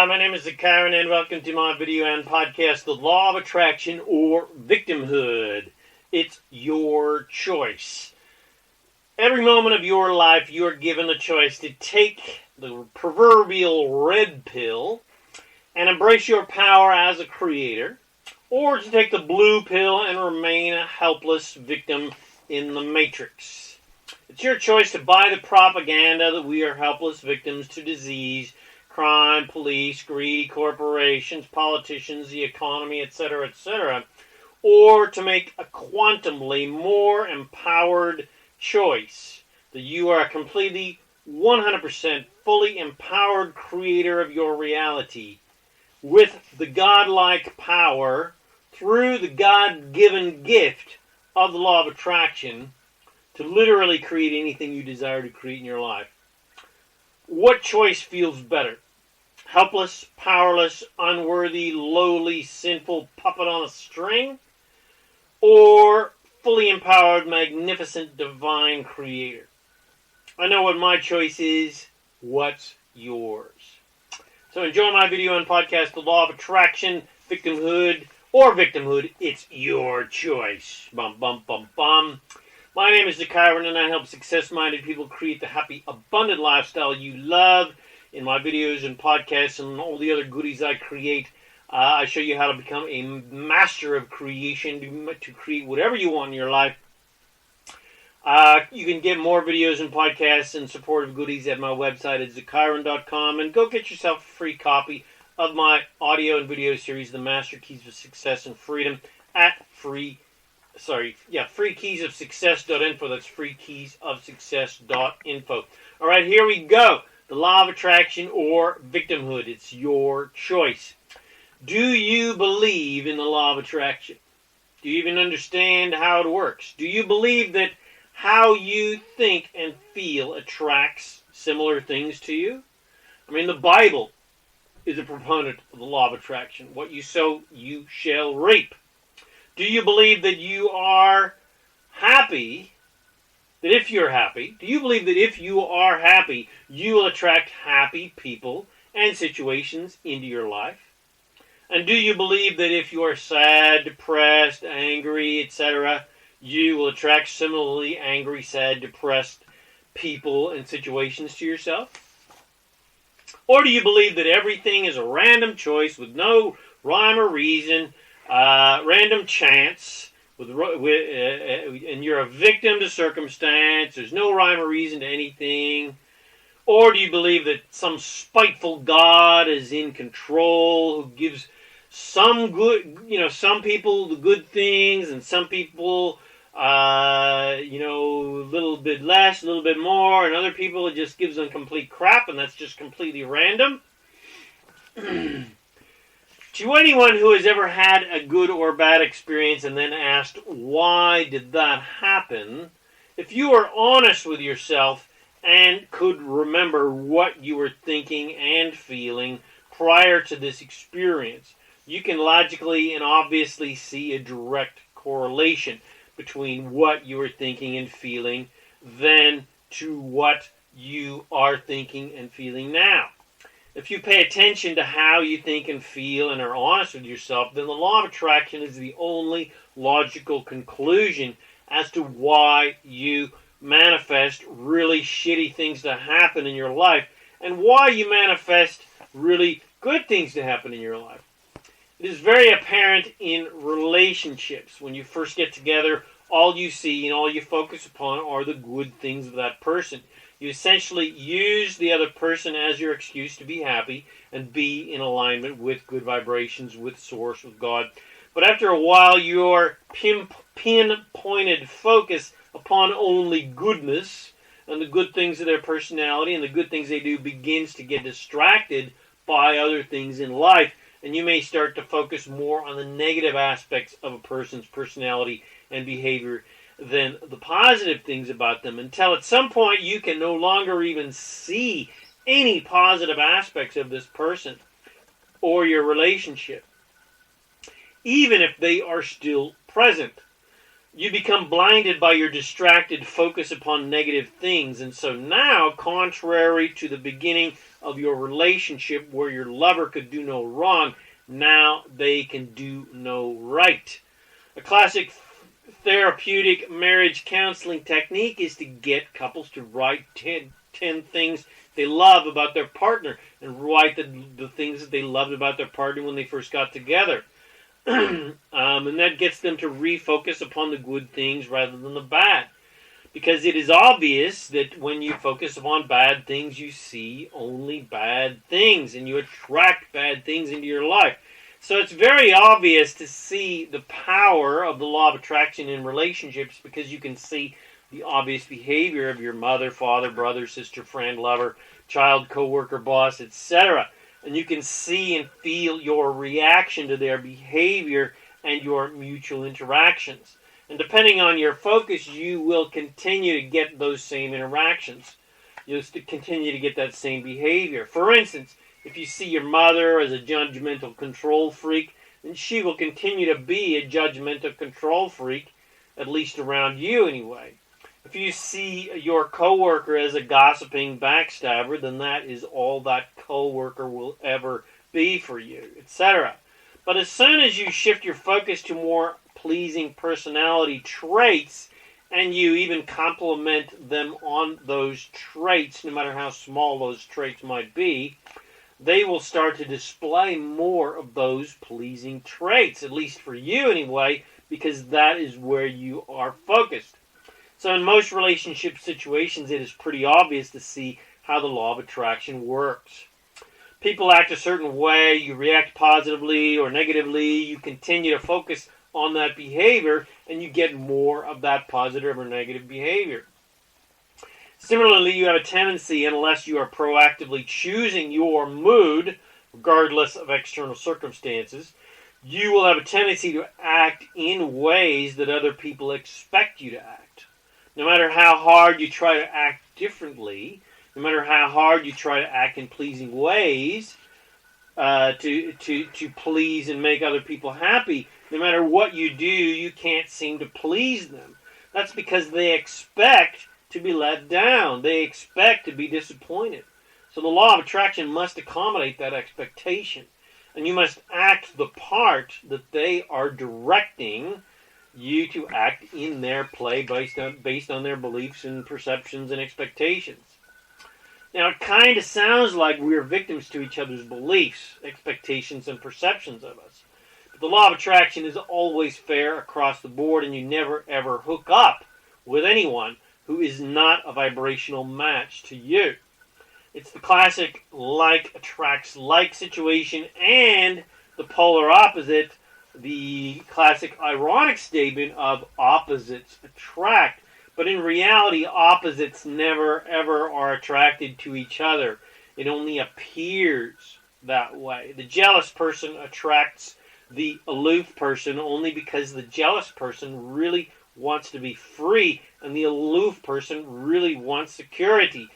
Hi, my name is Karen, and welcome to my video and podcast, The Law of Attraction or Victimhood. It's your choice. Every moment of your life, you are given the choice to take the proverbial red pill and embrace your power as a creator, or to take the blue pill and remain a helpless victim in the matrix. It's your choice to buy the propaganda that we are helpless victims to disease, crime, police, greedy corporations, politicians, the economy, etc., etc., or to make a quantumly more empowered choice that you are a completely 100% fully empowered creator of your reality with the godlike power through the God-given gift of the law of attraction to literally create anything you desire to create in your life. What choice feels better? Helpless, powerless, unworthy, lowly, sinful puppet on a string? Or fully empowered, magnificent, divine creator? I know what my choice is. What's yours? So enjoy my video and podcast, The Law of Attraction, Victimhood, or Victimhood. It's your choice. Bum, bum, bum, bum. My name is Kyron, and I help success-minded people create the happy, abundant lifestyle you love. In my videos and podcasts and all the other goodies I create, I show you how to become a master of creation to create whatever you want in your life. You can get more videos and podcasts and supportive goodies at my website at Zykyron.com, and go get yourself a free copy of my audio and video series, The Master Keys of Success and Freedom, at freekeysofsuccess.info. That's freekeysofsuccess.info. All right, here we go. The law of attraction or victimhood. It's your choice. Do you believe in the law of attraction? Do you even understand how it works? Do you believe that how you think and feel attracts similar things to you? I mean, the Bible is a proponent of the law of attraction. What you sow, you shall reap. Do you believe that you are happy? That if you're happy, do you believe that if you are happy, you will attract happy people and situations into your life? And do you believe that if you are sad, depressed, angry, etc., you will attract similarly angry, sad, depressed people and situations to yourself? Or do you believe that everything is a random choice with no rhyme or reason, random chance, and you're a victim to circumstance, there's no rhyme or reason to anything? Or do you believe that some spiteful God is in control, who gives some people the good things, and some people, a little bit less, a little bit more, and other people it just gives them complete crap, and that's just completely random? To anyone who has ever had a good or bad experience and then asked, why did that happen? If you are honest with yourself and could remember what you were thinking and feeling prior to this experience, you can logically and obviously see a direct correlation between what you were thinking and feeling then to what you are thinking and feeling now. If you pay attention to how you think and feel and are honest with yourself, then the law of attraction is the only logical conclusion as to why you manifest really shitty things to happen in your life and why you manifest really good things to happen in your life. It is very apparent in relationships. When you first get together, all you see and all you focus upon are the good things of that person. You essentially use the other person as your excuse to be happy and be in alignment with good vibrations, with Source, with God. But after a while, your pinpointed focus upon only goodness and the good things of their personality and the good things they do begins to get distracted by other things in life. And you may start to focus more on the negative aspects of a person's personality and behavior than the positive things about them, until at some point you can no longer even see any positive aspects of this person or your relationship, even if they are still present. You become blinded by your distracted focus upon negative things. And so now, contrary to the beginning of your relationship where your lover could do no wrong, now they can do no right. A classic therapeutic marriage counseling technique is to get couples to write 10 things they love about their partner and write the things that they loved about their partner when they first got together. And that gets them to refocus upon the good things rather than the bad. Because it is obvious that when you focus upon bad things, you see only bad things and you attract bad things into your life. So it's very obvious to see the power of the law of attraction in relationships because you can see the obvious behavior of your mother, father, brother, sister, friend, lover, child, coworker, boss, etc. And you can see and feel your reaction to their behavior and your mutual interactions. And depending on your focus, you will continue to get those same interactions. You'll continue to get that same behavior. For instance, if you see your mother as a judgmental control freak, then she will continue to be a judgmental control freak, at least around you anyway. If you see your coworker as a gossiping backstabber, then that is all that coworker will ever be for you, etc. But as soon as you shift your focus to more pleasing personality traits, and you even compliment them on those traits, no matter how small those traits might be, they will start to display more of those pleasing traits, at least for you anyway, because that is where you are focused. So in most relationship situations, it is pretty obvious to see how the law of attraction works. People act a certain way, you react positively or negatively, you continue to focus on that behavior, and you get more of that positive or negative behavior. Similarly, you have a tendency, unless you are proactively choosing your mood, regardless of external circumstances, you will have a tendency to act in ways that other people expect you to act. No matter how hard you try to act differently, no matter how hard you try to act in pleasing ways to please and make other people happy, no matter what you do, you can't seem to please them. That's because they expect to be let down. They expect to be disappointed. So the law of attraction must accommodate that expectation. And you must act the part that they are directing you to act in their play based on their beliefs and perceptions and expectations. Now, it kind of sounds like we're victims to each other's beliefs, expectations, and perceptions of us. But the law of attraction is always fair across the board, and you never, ever hook up with anyone who is not a vibrational match to you. It's the classic like attracts like situation and the polar opposite, the classic ironic statement of opposites attract. But in reality, opposites never ever are attracted to each other. It only appears that way. The jealous person attracts the aloof person only because the jealous person really wants to be free and the aloof person really wants security.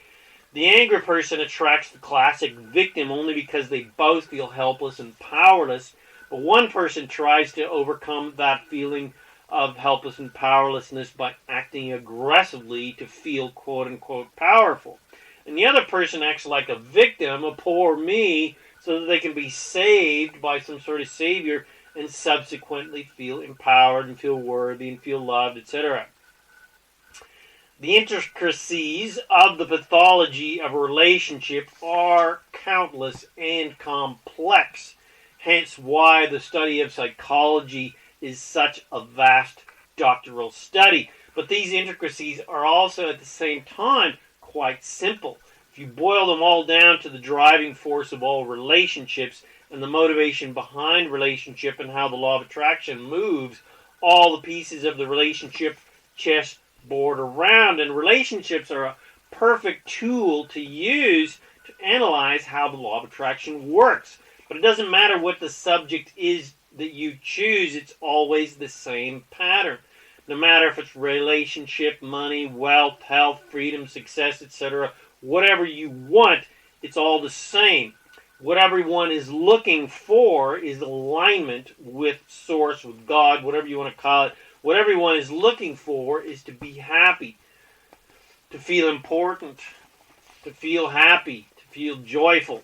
The angry person attracts the classic victim only because they both feel helpless and powerless, but one person tries to overcome that feeling of helpless and powerlessness by acting aggressively to feel quote-unquote powerful. And the other person acts like a victim, a poor me, so that they can be saved by some sort of savior and subsequently feel empowered and feel worthy and feel loved, etc. The intricacies of the pathology of a relationship are countless and complex, hence why the study of psychology is such a vast doctoral study. But these intricacies are also at the same time quite simple. If you boil them all down to the driving force of all relationships and the motivation behind relationship and how the law of attraction moves all the pieces of the relationship chessboard around, and relationships are a perfect tool to use to analyze how the law of attraction works. But it doesn't matter what the subject is that you choose, it's always the same pattern. No matter if it's relationship, money, wealth, health, freedom, success, etc., whatever you want, it's all the same. What everyone is looking for is alignment with Source, with God, whatever you want to call it, What everyone is looking for is to be happy, to feel important, to feel happy, to feel joyful,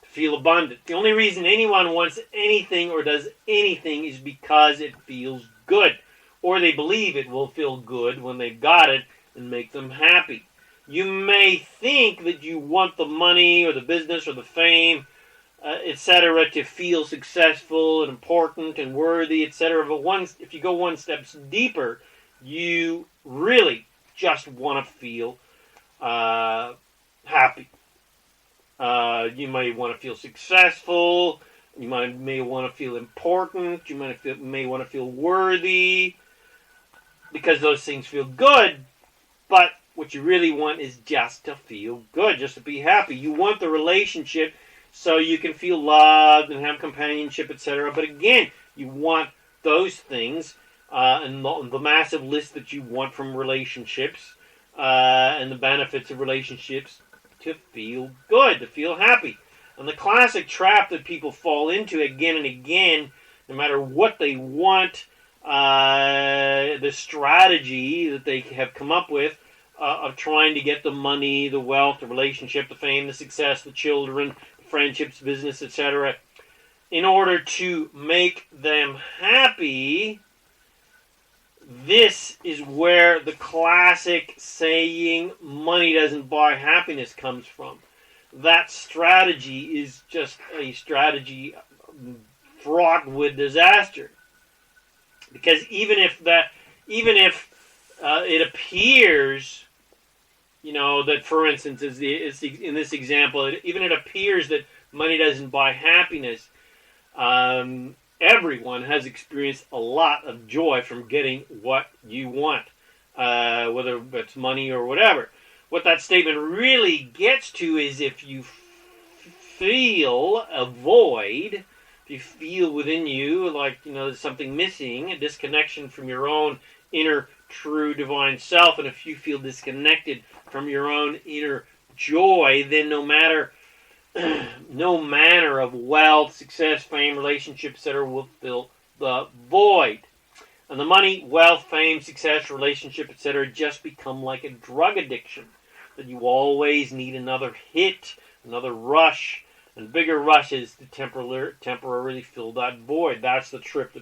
to feel abundant. The only reason anyone wants anything or does anything is because it feels good, or they believe it will feel good when they've got it and make them happy. You may think that you want the money or the business or the fame, etc., to feel successful and important and worthy, etc. But if you go one step deeper, you really just want to feel happy. You may want to feel successful. You may want to feel important. You may want to feel worthy, because those things feel good. But what you really want is just to feel good, just to be happy. You want the relationship so you can feel loved and have companionship, etc. But again, you want those things and the massive list that you want from relationships and the benefits of relationships to feel good, to feel happy. And the classic trap that people fall into again and again, no matter what they want, the strategy that they have come up with of trying to get the money, the wealth, the relationship, the fame, the success, the children, friendships, business, etc., in order to make them happy. This is where the classic saying, money doesn't buy happiness, comes from. That strategy is just a strategy fraught with disaster. Because even if it appears, that, for instance, in this example, even it appears that money doesn't buy happiness, everyone has experienced a lot of joy from getting what you want, whether it's money or whatever. What that statement really gets to is if you feel a void, if you feel within you like, there's something missing, a disconnection from your own inner true divine self, and if you feel disconnected from your own inner joy, then no manner of wealth, success, fame, relationship, etc. will fill the void. And the money, wealth, fame, success, relationship, etc. just become like a drug addiction, that you always need another hit, another rush, and bigger rushes to temporarily fill that void. That's the trap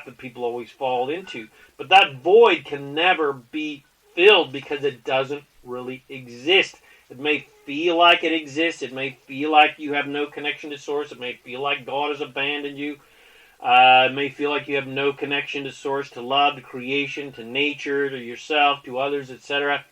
that people always fall into. But that void can never be filled because it doesn't really exist. It may feel like it exists. It may feel like you have no connection to Source. It may feel like God has abandoned you. It may feel like you have no connection to Source, to love, to creation, to nature, to yourself, to others, etc.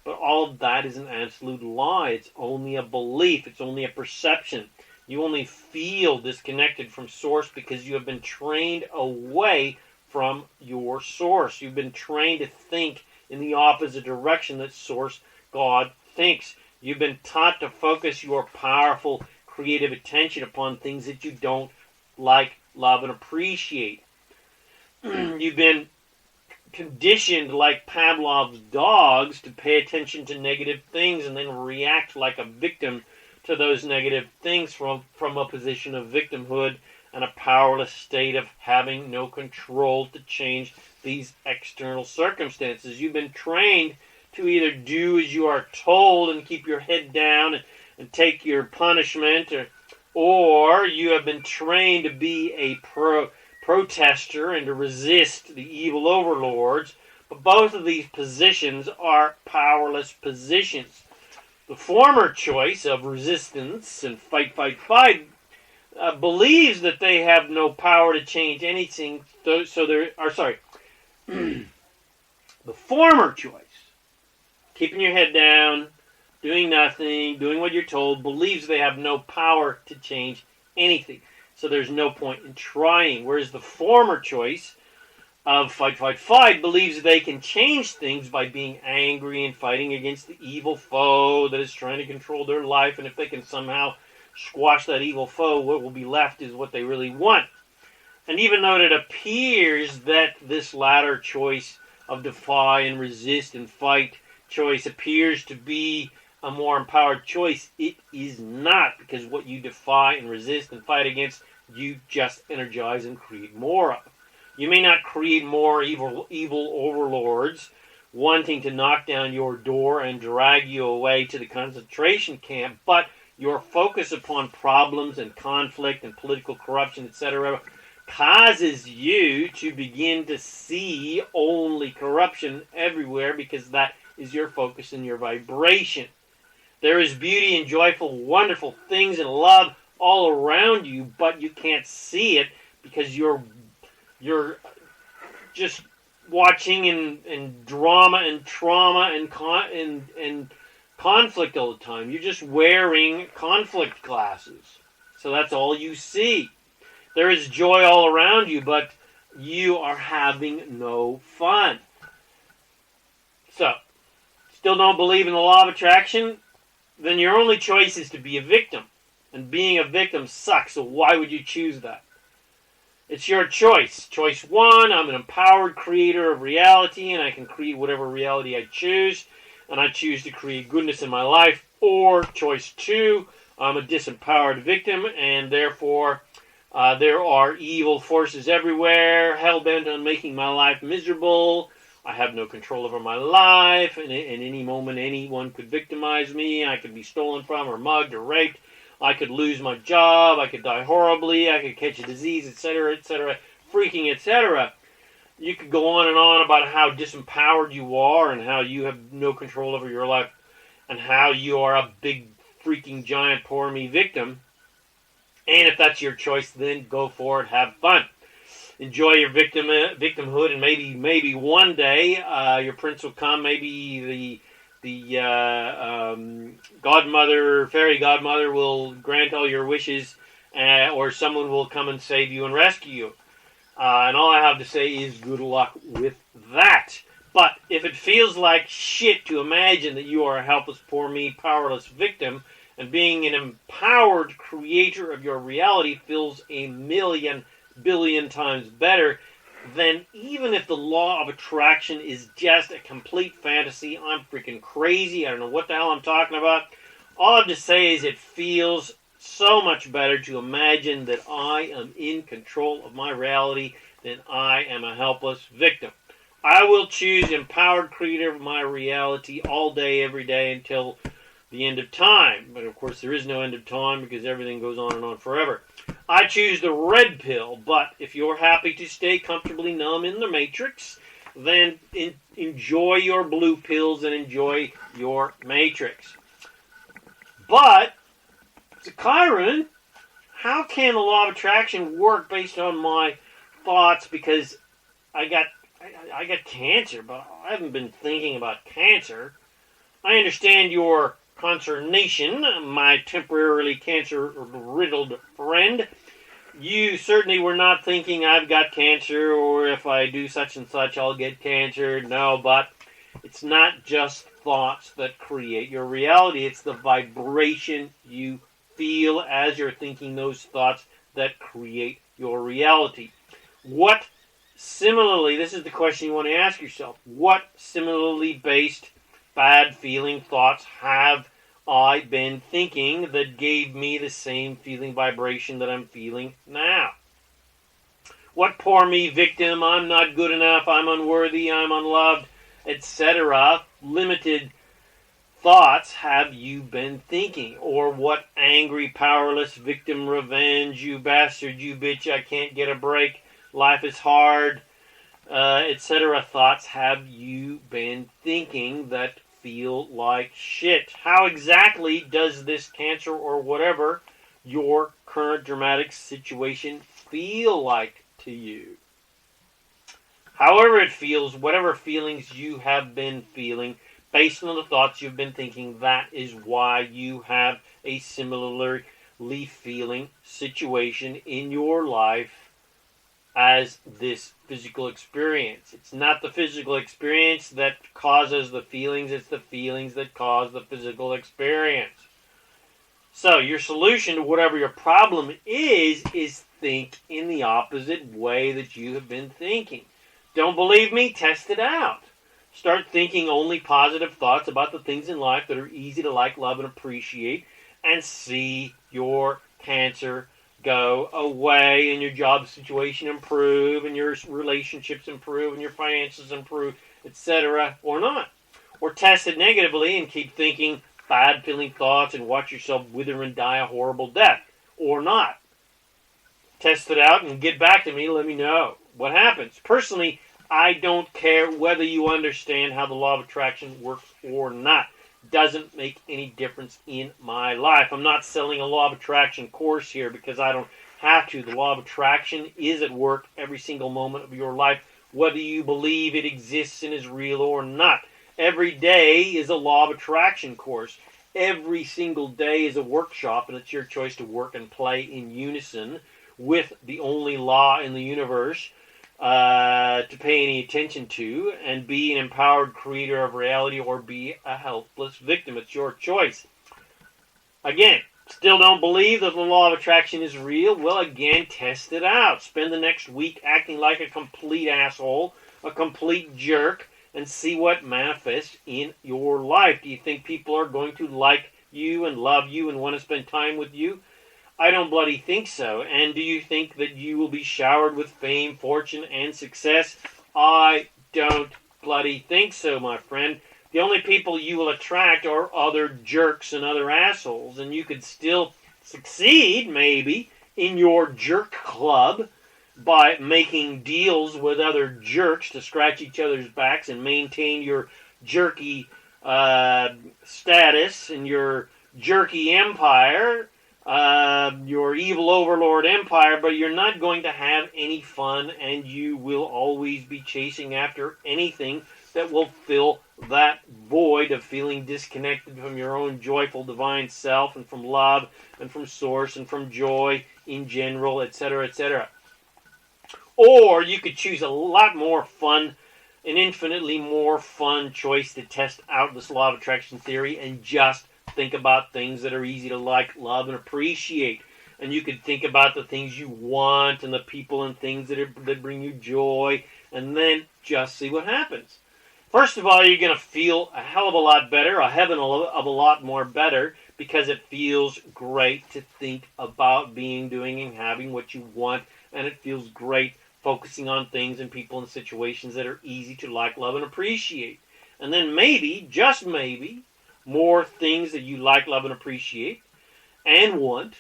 But all of that is an absolute lie. It's only a belief. It's only a perception. You only feel disconnected from Source because you have been trained away from your Source. You've been trained to think in the opposite direction that Source, God, thinks. You've been taught to focus your powerful, creative attention upon things that you don't like, love, and appreciate. You've been conditioned like Pavlov's dogs to pay attention to negative things and then react like a victim to those negative things from a position of victimhood and a powerless state of having no control to change these external circumstances. You've been trained to either do as you are told and keep your head down and take your punishment, or you have been trained to be a protester and to resist the evil overlords. But both of these positions are powerless positions. The former choice of resistance and fight, believes that they have no power to change anything. The former choice, keeping your head down, doing nothing, doing what you're told, believes they have no power to change anything. So there's no point in trying. Whereas the former choice of fight, believes they can change things by being angry and fighting against the evil foe that is trying to control their life. And if they can somehow squash that evil foe, what will be left is what they really want. And even though it appears that this latter choice of defy and resist and fight choice appears to be a more empowered choice, it is not, because what you defy and resist and fight against, you just energize and create more of. You may not create more evil overlords wanting to knock down your door and drag you away to the concentration camp, but your focus upon problems and conflict and political corruption, etc., causes you to begin to see only corruption everywhere because that is your focus and your vibration. There is beauty and joyful, wonderful things and love all around you, but you can't see it because you're just watching and drama and trauma and conflict all the time. You're just wearing conflict glasses. So that's all you see. There is joy all around you, but you are having no fun. So, still don't believe in the law of attraction? Then your only choice is to be a victim. And being a victim sucks, so why would you choose that? It's your choice. Choice 1, I'm an empowered creator of reality, and I can create whatever reality I choose, and I choose to create goodness in my life. Or choice 2, I'm a disempowered victim, and therefore there are evil forces everywhere, hell-bent on making my life miserable. I have no control over my life, and in any moment anyone could victimize me. I could be stolen from or mugged or raped. I could lose my job. I could die horribly. I could catch a disease, etc., freaking, etc. You could go on about how disempowered you are and how you have no control over your life and how you are a big, freaking, giant, poor me victim. And if that's your choice, then go for it. Have fun. Enjoy your victimhood, and maybe one day your prince will come. Maybe the fairy godmother will grant all your wishes, or someone will come and save you and rescue you. And all I have to say is good luck with that. But if it feels like shit to imagine that you are a helpless, poor me, powerless victim, and being an empowered creator of your reality feels a million billion times better, then even if the law of attraction is just a complete fantasy, I'm freaking crazy, I don't know what the hell I'm talking about, all I have to say is it feels so much better to imagine that I am in control of my reality than I am a helpless victim. I will choose empowered creator of my reality all day, every day, until the end of time. But of course there is no end of time because everything goes on and on forever. I choose the red pill, but if you're happy to stay comfortably numb in the matrix, then enjoy your blue pills and enjoy your matrix. But, Chiron, how can the law of attraction work based on my thoughts? Because I got cancer, but I haven't been thinking about cancer. I understand your consternation, my temporarily cancer-riddled friend. You certainly were not thinking I've got cancer, or if I do such and such, I'll get cancer. No, but it's not just thoughts that create your reality. It's the vibration you feel as you're thinking those thoughts that create your reality. What similarly, this is the question you want to ask yourself, what similarly based bad feeling thoughts have I been thinking that gave me the same feeling vibration that I'm feeling now? What poor me victim, I'm not good enough, I'm unworthy, I'm unloved, etc. limited thoughts have you been thinking? Or what angry, powerless victim revenge, you bastard, you bitch, I can't get a break, life is hard, etc. thoughts have you been thinking that feel like shit? How exactly does this cancer or whatever your current dramatic situation feel like to you? However it feels, whatever feelings you have been feeling, based on the thoughts you've been thinking, that is why you have a similarly feeling situation in your life as this physical experience. It's not the physical experience that causes the feelings, it's the feelings that cause the physical experience. So your solution to whatever your problem is think in the opposite way that you have been thinking. Don't believe me? Test it out. Start thinking only positive thoughts about the things in life that are easy to like, love, and appreciate, and see your cancer go away and your job situation improve and your relationships improve and your finances improve, etc., or not. Or test it negatively and keep thinking bad feeling thoughts and watch yourself wither and die a horrible death, or not. Test it out and get back to me. Let me know what happens. Personally, I don't care whether you understand how the law of attraction works or not. Doesn't make any difference in my life. I'm not selling a law of attraction course here because I don't have to. The law of attraction is at work every single moment of your life, whether you believe it exists and is real or not. Every day is a law of attraction course. Every single day is a workshop, and it's your choice to work and play in unison with the only law in the universe to pay any attention to, and be an empowered creator of reality or be a helpless victim. It's your choice. Again, still don't believe that the law of attraction is real? Well, again, test it out. Spend the next week acting like a complete asshole, a complete jerk, and see what manifests in your life. Do you think people are going to like you and love you and want to spend time with you? I don't bloody think so. And do you think that you will be showered with fame, fortune, and success? I don't bloody think so, my friend. The only people you will attract are other jerks and other assholes. And you could still succeed, maybe, in your jerk club by making deals with other jerks to scratch each other's backs and maintain your jerky status and your jerky empire, your evil overlord empire, but you're not going to have any fun, and you will always be chasing after anything that will fill that void of feeling disconnected from your own joyful divine self and from love and from source and from joy in general, etc., etc. Or you could choose a lot more fun, an infinitely more fun choice to test out this law of attraction theory and just think about things that are easy to like, love, and appreciate. And you could think about the things you want and the people and things that bring you joy, and then just see what happens. First of all, you're going to feel a hell of a lot better, a heaven of a lot more better, because it feels great to think about being, doing, and having what you want, and it feels great focusing on things and people and situations that are easy to like, love, and appreciate. And then maybe, just maybe, more things that you like, love, and appreciate and want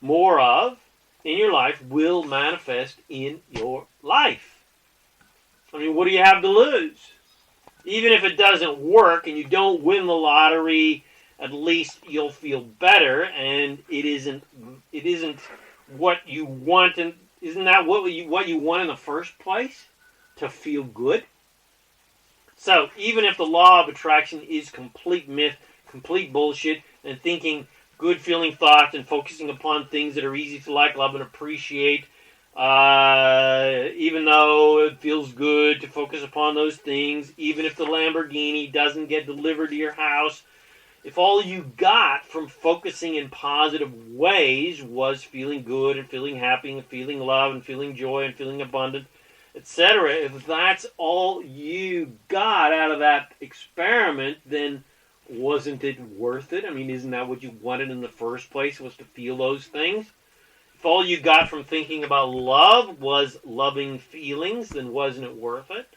more of in your life will manifest in your life. I mean, what do you have to lose? Even if it doesn't work and you don't win the lottery, at least you'll feel better, and it isn't what you want, and isn't that what you want in the first place? To feel good? So, even if the law of attraction is complete myth, complete bullshit, and thinking good feeling thoughts and focusing upon things that are easy to like, love, and appreciate, even though it feels good to focus upon those things, even if the Lamborghini doesn't get delivered to your house, if all you got from focusing in positive ways was feeling good and feeling happy and feeling love and feeling joy and feeling abundant, etc., if that's all you got out of that experiment, then wasn't it worth it? I mean, isn't that what you wanted in the first place, was to feel those things? If all you got from thinking about love was loving feelings, then wasn't it worth it?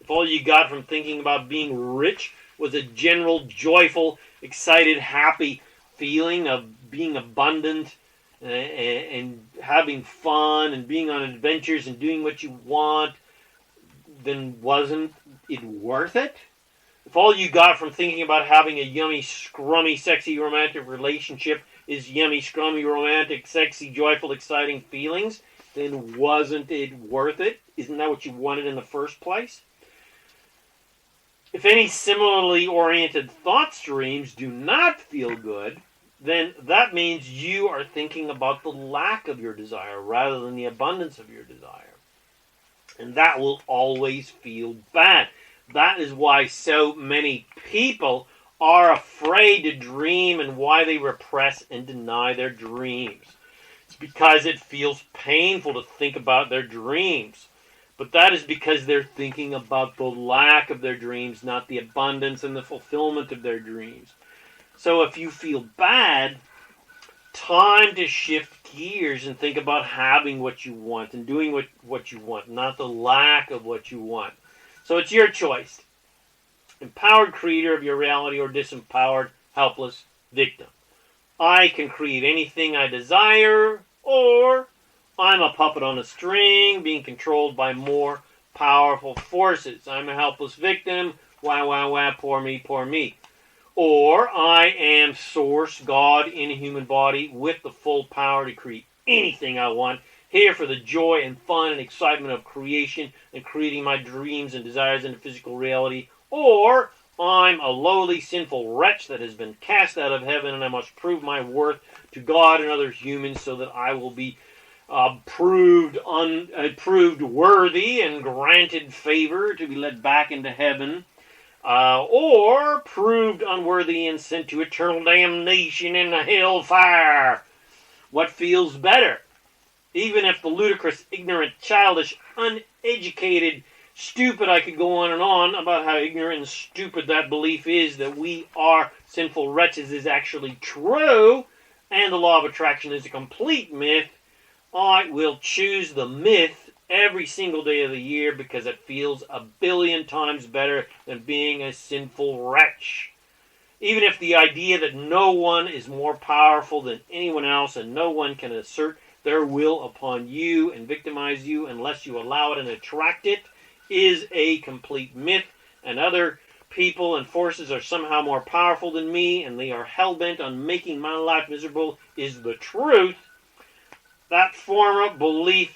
If all you got from thinking about being rich was a general, joyful, excited, happy feeling of being abundant and having fun and being on adventures and doing what you want, then wasn't it worth it? If all you got from thinking about having a yummy, scrummy, sexy, romantic relationship is yummy, scrummy, romantic, sexy, joyful, exciting feelings, then wasn't it worth it? Isn't that what you wanted in the first place? If any similarly oriented thought streams do not feel good, then that means you are thinking about the lack of your desire rather than the abundance of your desire. And that will always feel bad. That is why so many people are afraid to dream and why they repress and deny their dreams. It's because it feels painful to think about their dreams. But that is because they're thinking about the lack of their dreams, not the abundance and the fulfillment of their dreams. So if you feel bad, time to shift gears and think about having what you want and doing what you want, not the lack of what you want. So it's your choice. Empowered creator of your reality or disempowered, helpless victim. I can create anything I desire, or I'm a puppet on a string being controlled by more powerful forces. I'm a helpless victim. Wah, wah, wah, poor me, poor me. Or I am Source, God in a human body with the full power to create anything I want. Here for the joy and fun and excitement of creation and creating my dreams and desires into physical reality. Or I'm a lowly, sinful wretch that has been cast out of heaven and I must prove my worth to God and other humans so that I will be proved worthy and granted favor to be led back into heaven. Or proved unworthy and sent to eternal damnation in the hellfire. What feels better? Even if the ludicrous, ignorant, childish, uneducated, stupid, I could go on and on about how ignorant and stupid that belief is that we are sinful wretches is actually true, and the law of attraction is a complete myth, I will choose the myth every single day of the year because it feels a billion times better than being a sinful wretch. Even if the idea that no one is more powerful than anyone else and no one can assert their will upon you and victimize you unless you allow it and attract it is a complete myth, and other people and forces are somehow more powerful than me and they are hell-bent on making my life miserable is the truth. That former belief,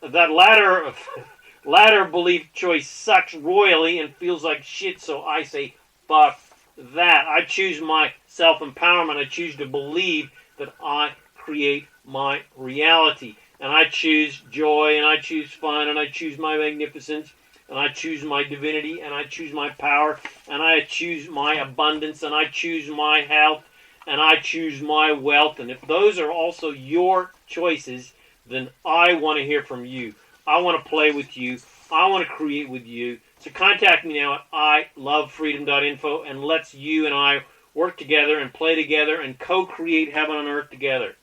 that latter belief choice sucks royally and feels like shit, so I say, fuck that. I choose my self-empowerment. I choose to believe that I create my reality. And I choose joy, and I choose fun, and I choose my magnificence, and I choose my divinity, and I choose my power, and I choose my abundance, and I choose my health, and I choose my wealth. And if those are also your choices, then I want to hear from you. I want to play with you. I want to create with you. So contact me now at ilovefreedom.info and let's you and I work together and play together and co-create heaven on earth together.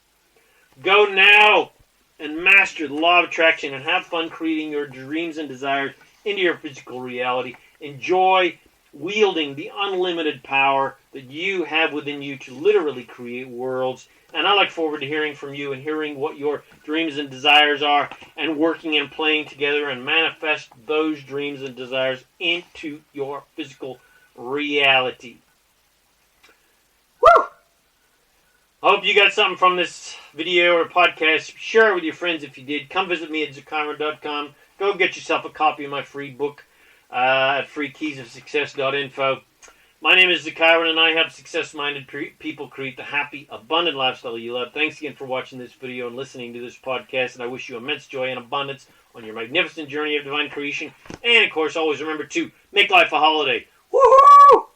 Go now and master the law of attraction and have fun creating your dreams and desires into your physical reality. Enjoy wielding the unlimited power that you have within you to literally create worlds. And I look forward to hearing from you and hearing what your dreams and desires are and working and playing together and manifest those dreams and desires into your physical reality. Woo! I hope you got something from this video or podcast. Share it with your friends if you did. Come visit me at zakira.com. Go get yourself a copy of my free book at freekeysofsuccess.info. My name is Zakira, and I help success-minded people create the happy, abundant lifestyle you love. Thanks again for watching this video and listening to this podcast, and I wish you immense joy and abundance on your magnificent journey of divine creation. And, of course, always remember to make life a holiday. Woohoo!